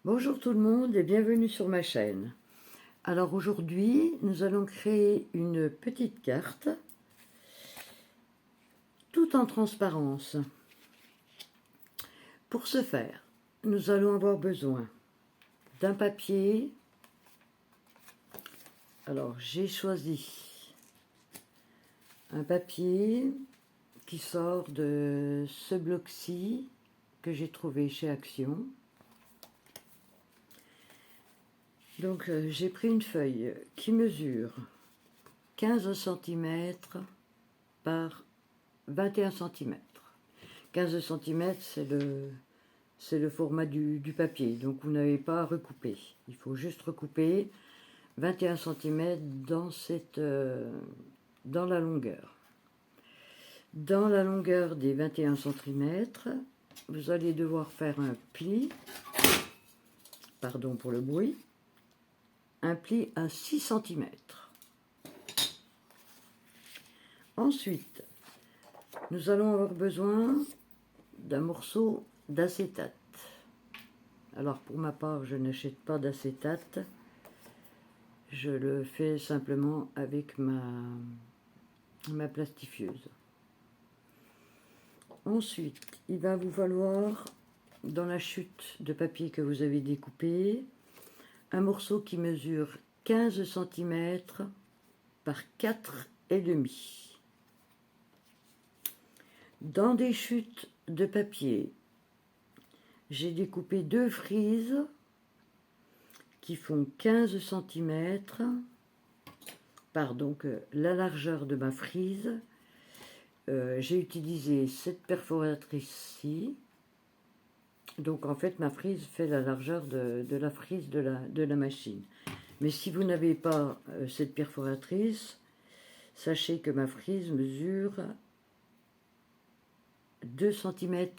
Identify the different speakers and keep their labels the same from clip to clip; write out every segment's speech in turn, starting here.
Speaker 1: Bonjour tout le monde et bienvenue sur ma chaîne. Alors aujourd'hui, nous allons créer une petite carte, tout en transparence. Pour ce faire, nous allons avoir besoin d'un papier. Alors j'ai choisi un papier qui sort de ce bloc-ci que j'ai trouvé chez Action. Donc j'ai pris une feuille qui mesure 15 cm par 21 cm. 15 cm, c'est le format du papier, donc vous n'avez pas à recouper. Il faut juste recouper 21 cm dans la longueur. Dans la longueur des 21 cm, vous allez devoir faire un pli, pardon pour le bruit, un pli à 6 cm. Ensuite, nous allons avoir besoin d'un morceau d'acétate. Alors pour ma part, je n'achète pas d'acétate. Je le fais simplement avec ma plastifieuse. Ensuite, il va vous falloir, dans la chute de papier que vous avez découpé, un morceau qui mesure 15 cm par 4,5. Dans des chutes de papier, j'ai découpé deux frises qui font 15 cm par donc la largeur de ma frise. J'ai utilisé cette perforatrice-ci. Donc en fait ma frise fait la largeur de la frise de la machine. Mais si vous n'avez pas cette perforatrice, sachez que ma frise mesure 2,8 cm.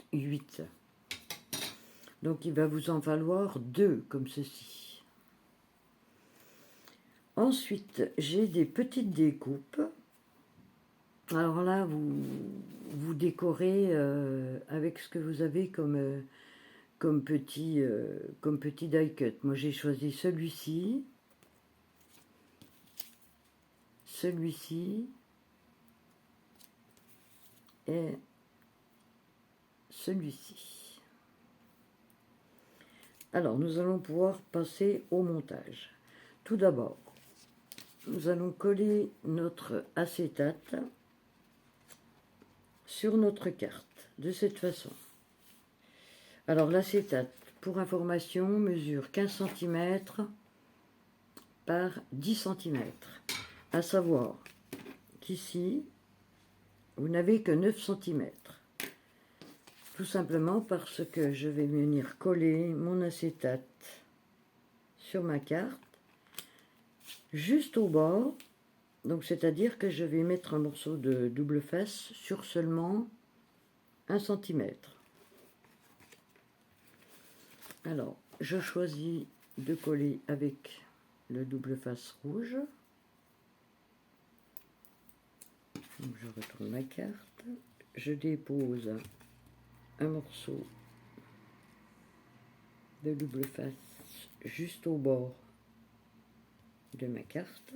Speaker 1: Donc il va vous en falloir deux comme ceci. Ensuite, j'ai des petites découpes. Alors là, vous décorez avec ce que vous avez comme petit die cut. Moi, j'ai choisi celui-ci, celui-ci et celui-ci. Alors, nous allons pouvoir passer au montage. Tout d'abord, nous allons coller notre acétate sur notre carte, de cette façon. Alors, l'acétate, pour information, mesure 15 cm par 10 cm. À savoir qu'ici, vous n'avez que 9 cm. Tout simplement parce que je vais venir coller mon acétate sur ma carte, juste au bord. Donc c'est-à-dire que je vais mettre un morceau de double face sur seulement 1 cm. Alors, je choisis de coller avec le double face rouge. Donc je retourne ma carte, je dépose un morceau de double face juste au bord de ma carte.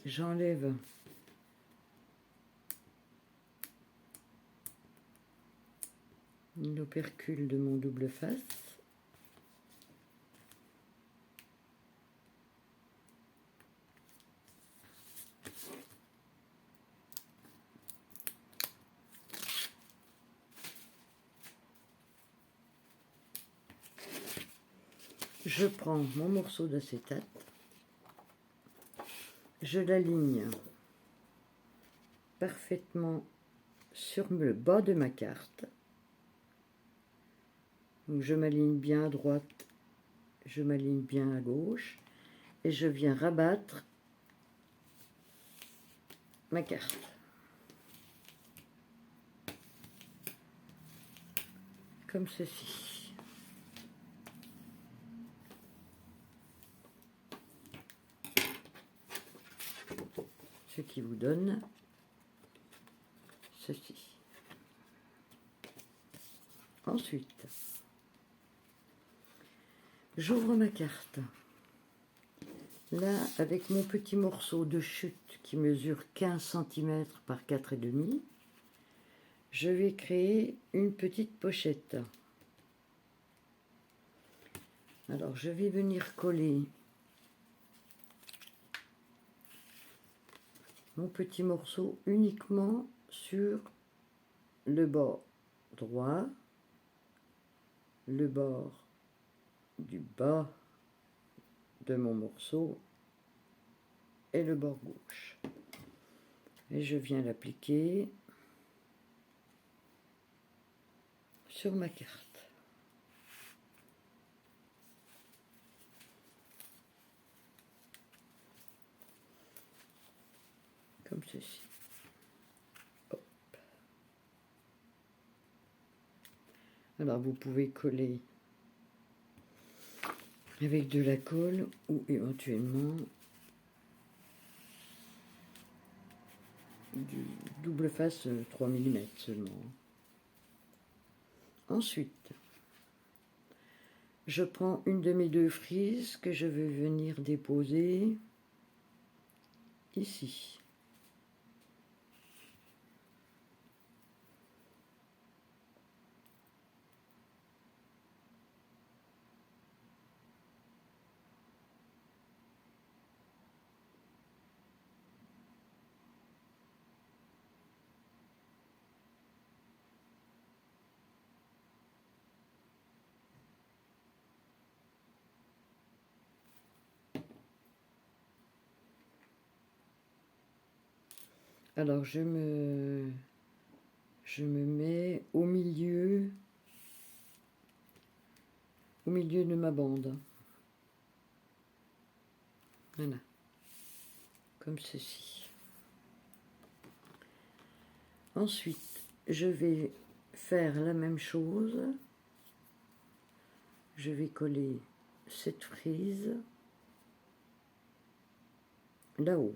Speaker 1: J'enlève l'opercule de mon double face. Je prends mon morceau d'acétate, je l'aligne parfaitement sur le bas de ma carte. Donc je m'aligne bien à droite, je m'aligne bien à gauche et je viens rabattre ma carte. Comme ceci. Ce qui vous donne ceci. Ensuite, j'ouvre ma carte. Là, avec mon petit morceau de chute qui mesure 15 cm par 4,5, je vais créer une petite pochette. Alors, je vais venir coller mon petit morceau uniquement sur le bord droit, le bord du bas de mon morceau et le bord gauche. Et je viens l'appliquer sur ma carte. Comme ceci. Hop. Alors vous pouvez coller avec de la colle ou éventuellement du double face 3 mm seulement. Ensuite, je prends une de mes deux frises que je vais venir déposer ici. Alors je me mets au milieu de ma bande. Voilà, comme ceci. Ensuite, je vais faire la même chose. Je vais coller cette frise là-haut.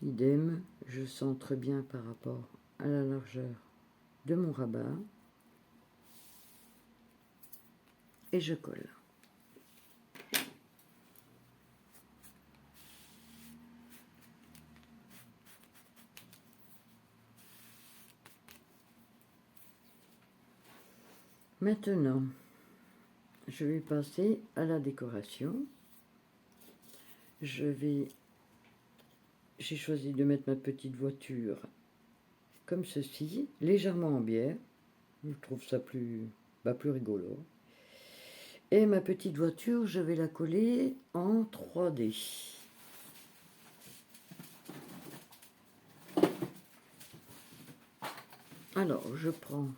Speaker 1: Idem, je centre bien par rapport à la largeur de mon rabat et je colle. Maintenant, je vais passer à la décoration. J'ai choisi de mettre ma petite voiture comme ceci, légèrement en biais. Je trouve ça plus rigolo. Et ma petite voiture, je vais la coller en 3D. Alors, je prends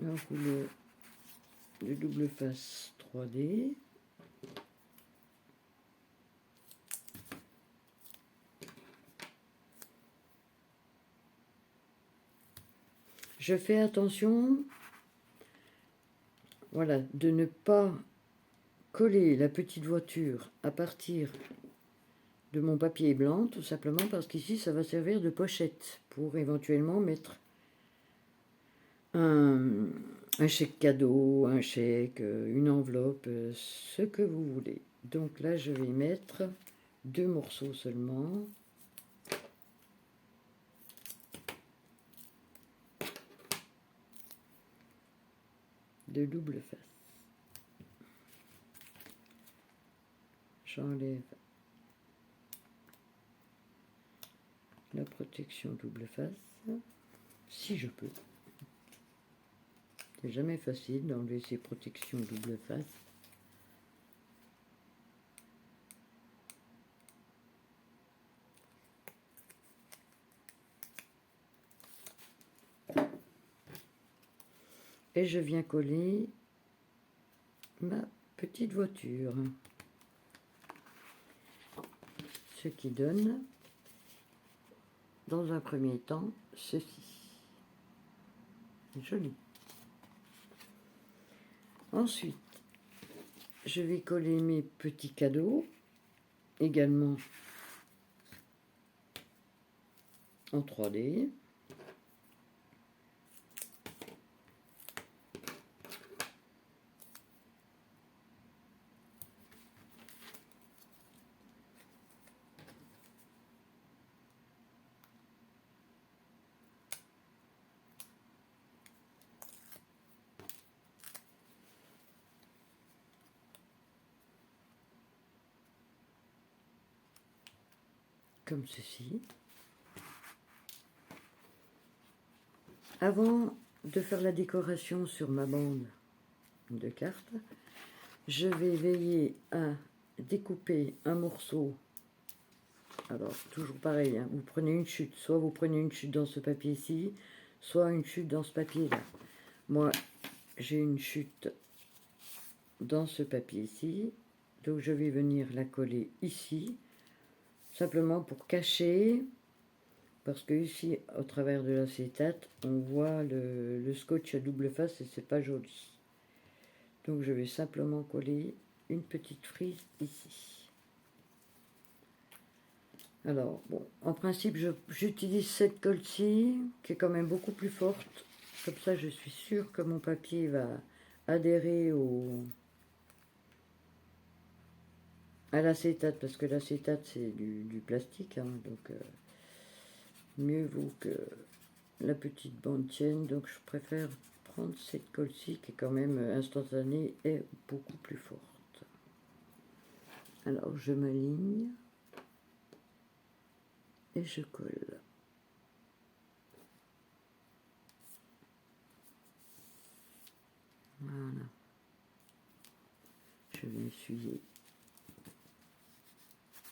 Speaker 1: un rouleau de double face 3D. Je fais attention, voilà, de ne pas coller la petite voiture à partir de mon papier blanc, tout simplement parce qu'ici, ça va servir de pochette pour éventuellement mettre un chèque cadeau, un chèque, une enveloppe, ce que vous voulez. Donc là, je vais mettre 2 morceaux seulement. De double face. J'enlève la protection double face, si je peux. C'est jamais facile d'enlever ces protections double face. et je viens coller ma petite voiture. Ce qui donne, dans un premier temps, ceci. Joli. Ensuite, je vais coller mes petits cadeaux, également en 3D. Comme ceci. Avant de faire la décoration sur ma bande de cartes, je vais veiller à découper un morceau. Alors, toujours pareil, hein, vous prenez une chute, soit vous prenez une chute dans ce papier ici, soit une chute dans ce papier-là. Moi, j'ai une chute dans ce papier ici, donc je vais venir la coller ici, simplement pour cacher, parce que ici, au travers de l'acétate, on voit le scotch à double face et c'est pas joli. Donc je vais simplement coller une petite frise ici. Alors, bon, en principe, j'utilise cette colle-ci, qui est quand même beaucoup plus forte. Comme ça, je suis sûre que mon papier va adhérer à l'acétate, parce que l'acétate, c'est du plastique, hein, donc mieux vaut que la petite bande tienne. Donc, je préfère prendre cette colle-ci, qui est quand même instantanée et beaucoup plus forte. Alors, je m'aligne et je colle. Voilà. Je vais essuyer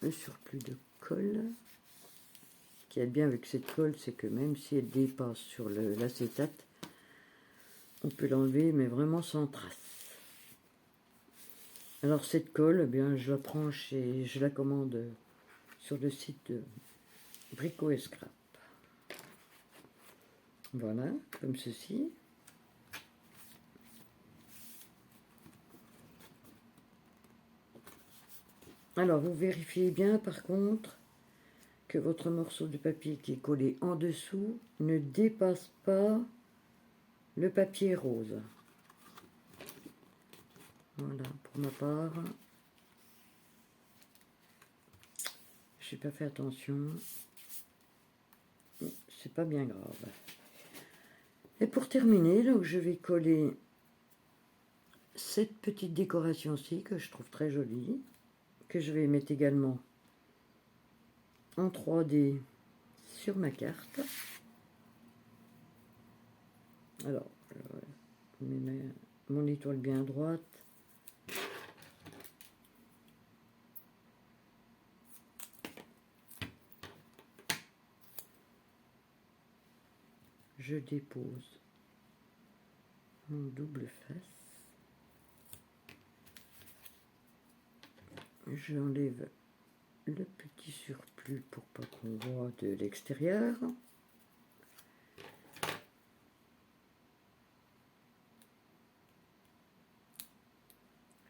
Speaker 1: le surplus de colle. Ce qui est bien avec cette colle, c'est que même si elle dépasse sur l'acétate, on peut l'enlever, mais vraiment sans trace. Alors cette colle, eh bien, je la prends chez, je la commande sur le site de Brico et Scrap. Voilà, comme ceci. Alors, vous vérifiez bien, par contre, que votre morceau de papier qui est collé en dessous ne dépasse pas le papier rose. Voilà, pour ma part. Je n'ai pas fait attention. C'est pas bien grave. Et pour terminer, donc, je vais coller cette petite décoration-ci que je trouve très jolie, que je vais mettre également en 3D sur ma carte. Alors, je mets mon étoile bien droite. Je dépose mon double face. J'enlève le petit surplus pour pas qu'on voit de l'extérieur.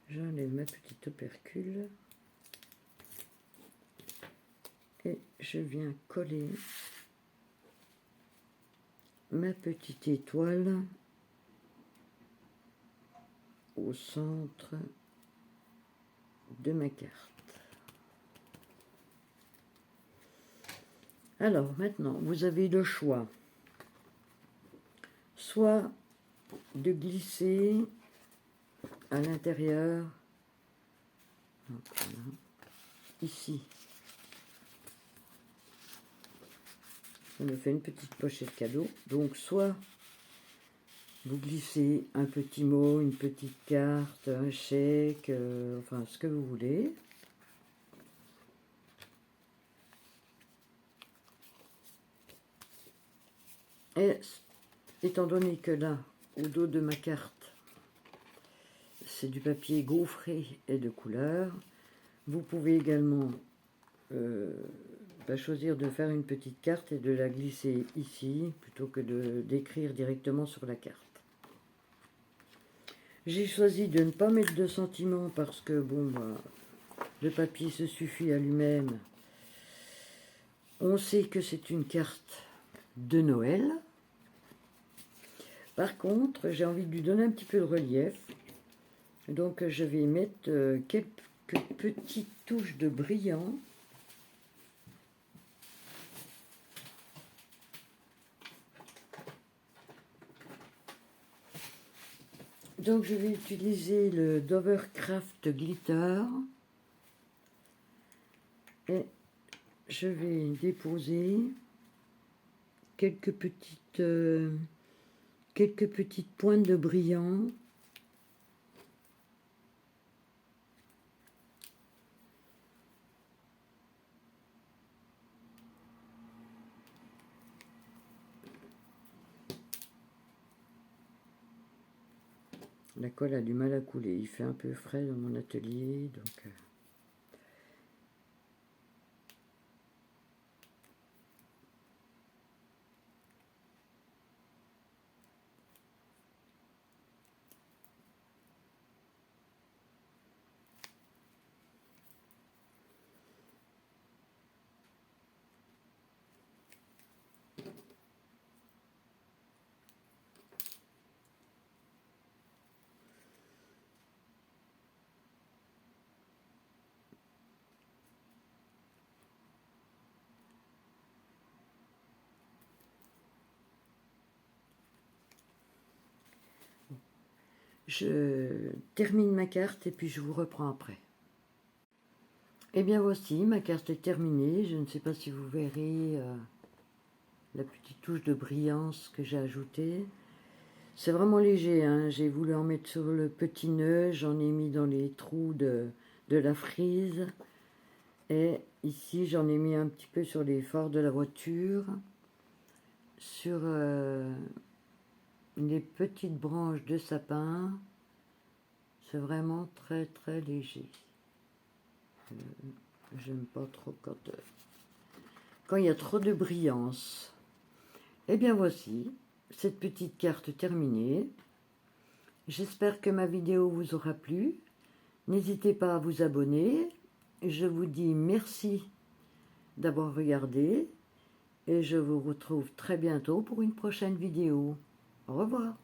Speaker 1: J'enlève ma petite opercule et je viens coller ma petite étoile au centre de ma carte. Alors maintenant, vous avez le choix, soit de glisser à l'intérieur, voilà, ici, ça me fait une petite pochette cadeau, donc soit vous glissez un petit mot, une petite carte, un chèque, enfin ce que vous voulez. Et étant donné que là, au dos de ma carte, c'est du papier gaufré et de couleur. Vous pouvez également choisir de faire une petite carte et de la glisser ici plutôt que d'écrire directement sur la carte. J'ai choisi de ne pas mettre de sentiments parce que bon, le papier se suffit à lui-même. On sait que c'est une carte de Noël. Par contre, j'ai envie de lui donner un petit peu de relief. Donc je vais mettre quelques petites touches de brillant. Donc je vais utiliser le Dovercraft Glitter et je vais déposer quelques petites pointes de brillant. La colle a du mal à couler, il fait un peu frais dans mon atelier, donc... Je termine ma carte et puis je vous reprends après. Et bien voici, ma carte est terminée. Je ne sais pas si vous verrez la petite touche de brillance que j'ai ajoutée. C'est vraiment léger, hein. J'ai voulu en mettre sur le petit nœud, j'en ai mis dans les trous de la frise. Et ici, j'en ai mis un petit peu sur les phares de la voiture, sur les petites branches de sapin. C'est vraiment très très léger. J'aime pas trop quand il y a trop de brillance. Et bien voici, cette petite carte terminée. J'espère que ma vidéo vous aura plu. N'hésitez pas à vous abonner. Je vous dis merci d'avoir regardé et je vous retrouve très bientôt pour une prochaine vidéo. Au revoir.